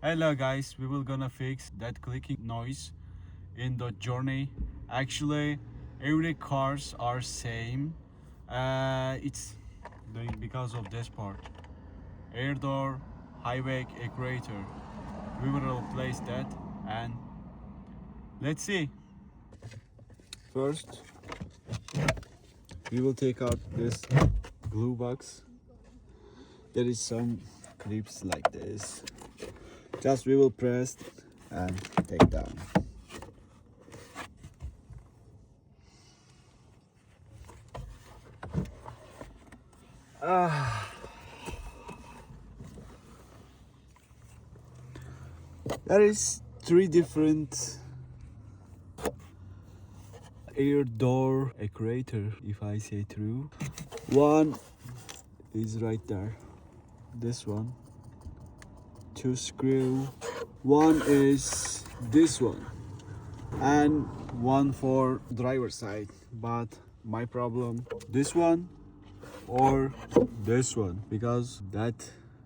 Hello guys, we will gonna fix that clicking noise in the journey. Actually, every cars are same. It's because of this part. Air door, HVAC, Actuator. We will replace that and let's see. First, we will take out this glue box. There is some clips like this. Just we will press and take down. There is three different air door actuator, if I say true. One is right there. This one. Two screw. One is this one. And one for driver side. But my problem, this one or this one, because that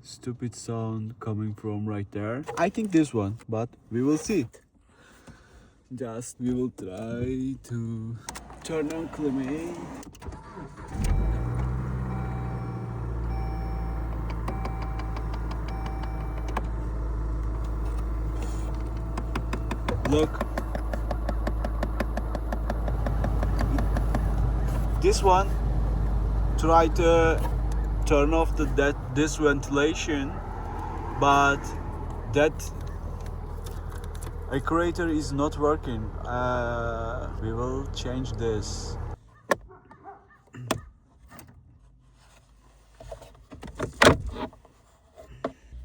stupid sound coming from right there. I think this one, but we will see. Just we will try to turn on climate. Look, this one try to turn off this ventilation, but that actuator is not working. We will change this.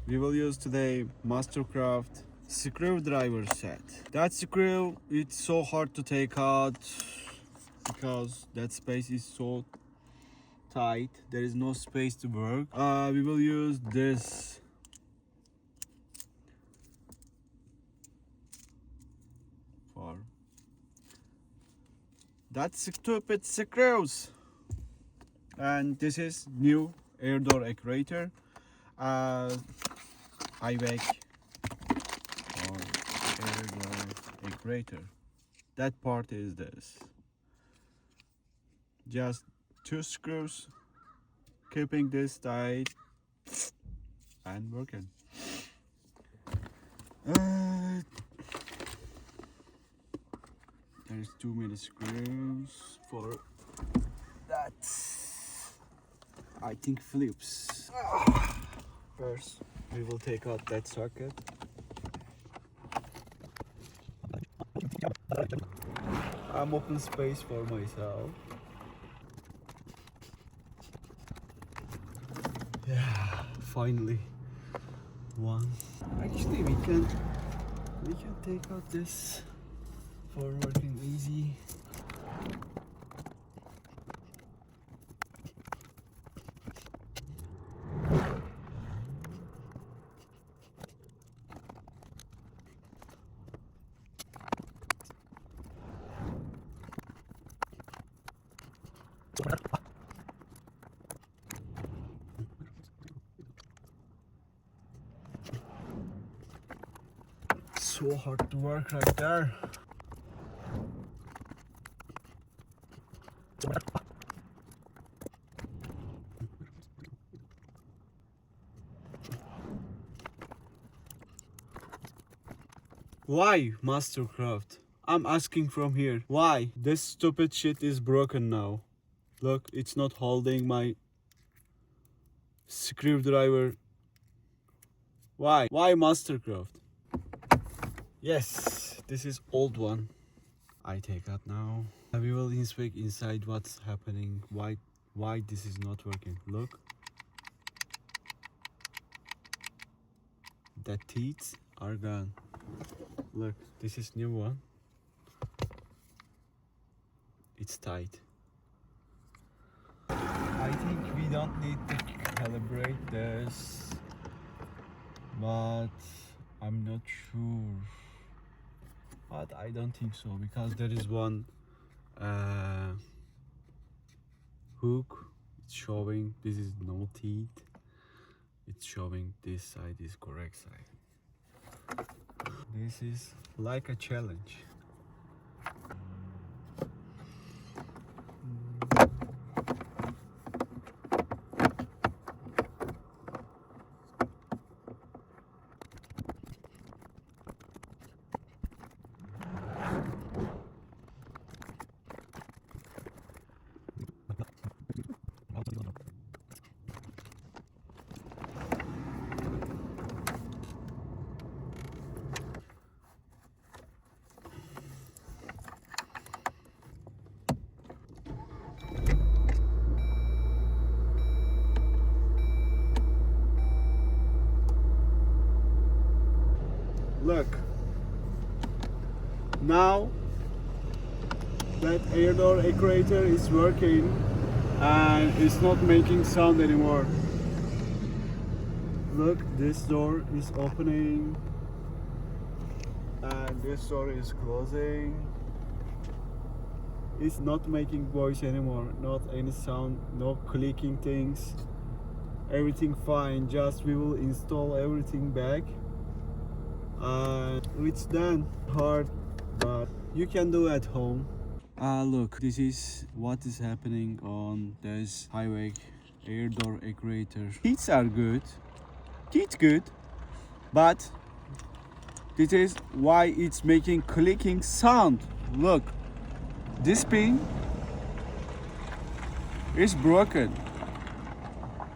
We will use today Mastercraft screwdriver set. That screw, it's so hard to take out because that space is so tight. There is no space to work. We will use this for that stupid screws. And this is new air door actuator. HVAC or air door actuator. That part is this. Just two screws keeping this tight and working. There's too many screws for that. I think flips. First, we will take out that socket. I'm open space for myself. Yeah, finally one. Actually, we can take out this for working easy. So hard to work right there. Why, Mastercraft? I'm asking from here. Why? This stupid shit is broken now. Look, it's not holding my screwdriver. Why? Why Mastercraft? Yes, this is old one. I take out now. We will inspect inside what's happening. Why this is not working. Look. The teeth are gone. Look, this is new one. It's tight. I think we don't need to calibrate this, but I'm not sure. But I don't think so, because there is one hook. It's showing this is no teeth. It's showing this side is correct side. This is like a challenge. Look, now that air door actuator is working and it's not making sound anymore. Look, this door is opening and this door is closing. It's not making voice anymore, not any sound, no clicking things, everything fine. Just we will install everything back and it's done. Hard, but you can do at home. Look, this is what is happening on this HVAC air door actuator. Heats are good, heat's good, but this is why it's making clicking sound. Look, this pin is broken.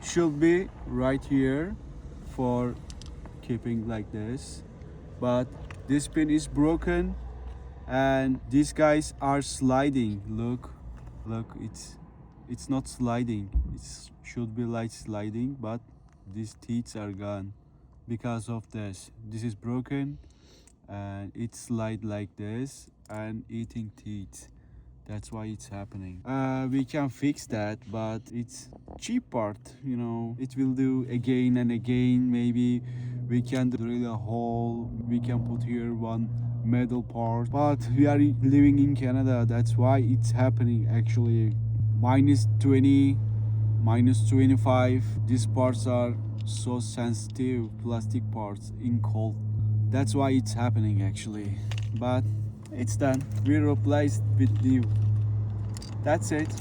Should be right here for keeping like this, but this pin is broken and these guys are sliding. Look, it's not sliding. It should be like sliding, but these teeth are gone because of this. This is broken and it slide like this and eating teeth. That's why it's happening. We can fix that, but it's cheap part, you know. It will do again and again. Maybe we can drill a hole. We can put here one metal part. But we are living in Canada. That's why it's happening actually. -20, -25. These parts are so sensitive, plastic parts in cold. That's why it's happening actually. But it's done. We replaced with new. That's it.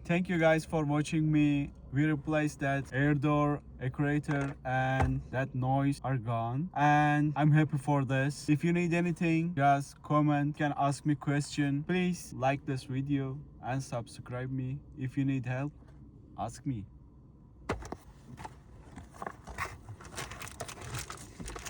Thank you guys for watching me. We replaced that air door actuator and that noise are gone. And I'm happy for this. If you need anything, just comment, you can ask me question. Please like this video and subscribe me. If you need help, ask me.